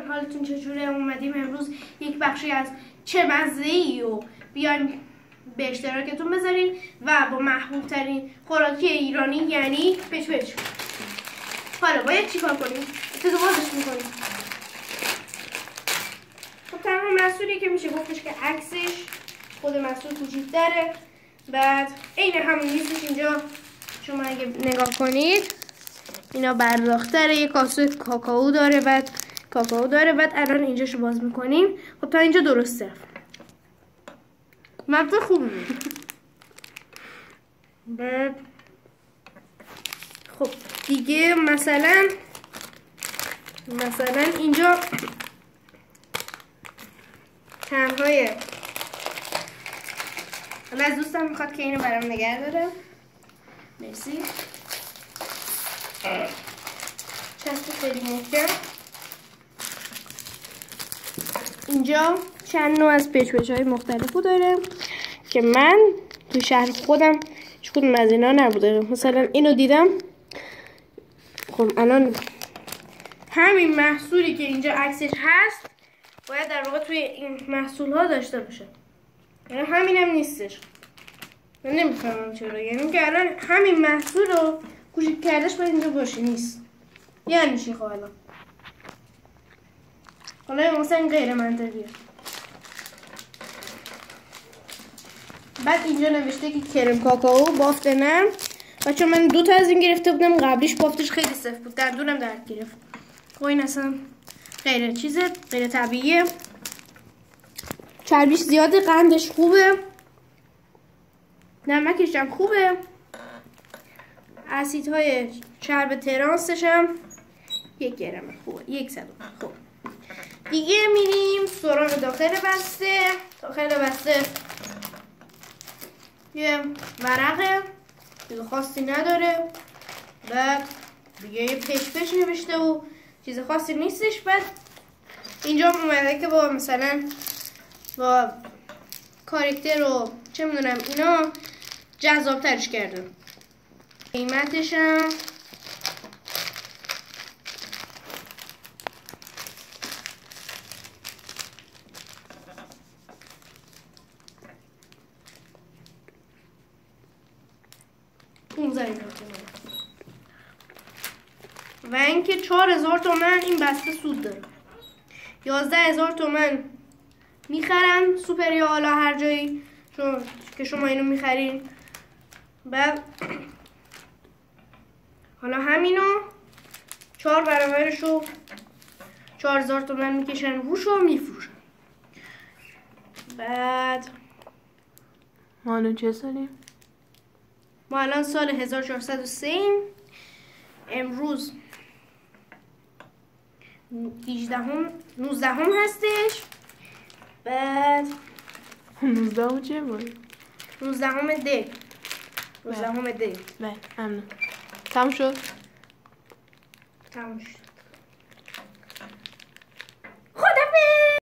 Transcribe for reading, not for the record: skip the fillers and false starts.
دوستان حالتون چجوره؟ اومدیم امروز یک بخشی از چه مزه‌ای و بیاین به اشتراکتون بذاریم و با محبوب ترین خوراکی ایرانی یعنی پچ. حالا باید چیکار کنیم؟ ابتدا بازش میکنیم. خب تنها محصولی که میشه گفتش که عکسش خود محصول کوچیک‌تره، بعد عین همون نیستش. اینجا شما اگه نگاه کنید اینا برداختره، یه کاسه کاکائو داره، بعد الان اینجاشو باز میکنیم. خب تا اینجا درسته، مبدأ خوبه. بعد خب دیگه مثلا اینجا طعم‌های از دوستم میخواد که اینو برام نگه داره. مرسی. چسب خیلی محکم. اینجا چند نوع از پچ‌های مختلفو داره که من تو شهر خودم هیچ کدوم از اینا نبوده. مثلا اینو دیدم. خب الان همین محصولی که اینجا عکسش هست باید در واقع توی این محصول ها داشته باشه. یعنی همینم نیستش. من نمیفهمم چرا، یعنی که الان همین محصول رو کوچیک کردش باید اینجا باشه، نیست. یعنی چی؟ خب حالا مثلا غیر منطقیه. بعد اینجا نوشته که کرم کاکائو بافت نرم. بچه من 2 تا از این گرفته بودم، قبلیش بافتش خیلی سفت بود، دندونم درد گرفت. خب این اصلا غیر چیزه، غیر طبیعیه. چربیش زیاده، قندش خوبه، نمکش هم خوبه، اسیدهای چرب ترانسش هم 1 گرمه، خوبه، 1 صدم. خب دیگه میریم سراغ داخل بسته. داخل بسته یه ورقه، چیز خاصی نداره. بعد دیگه یه پچ نوشته و چیز خاصی نیستش. بعد اینجا اومده که با مثلا با کاراکتر رو چه میدونم اینا جذاب‌ترش کرده. قیمتش هم و اینکه 4000 تومان این بسته سود داره. 11000 تومان میخرن سوپر یا حالا هر جایی که شما اینو میخرین. بعد حالا همینو 4 برابرشو 4000 تومان میکشن روشو میفروشن. بعد ما الان چه سالیم؟ ما الان سال 1403 ایم. امروز 19 هستش. بعد 19 چه بود؟ 19 دی. 19 دی. بله ممنون. تموم شد.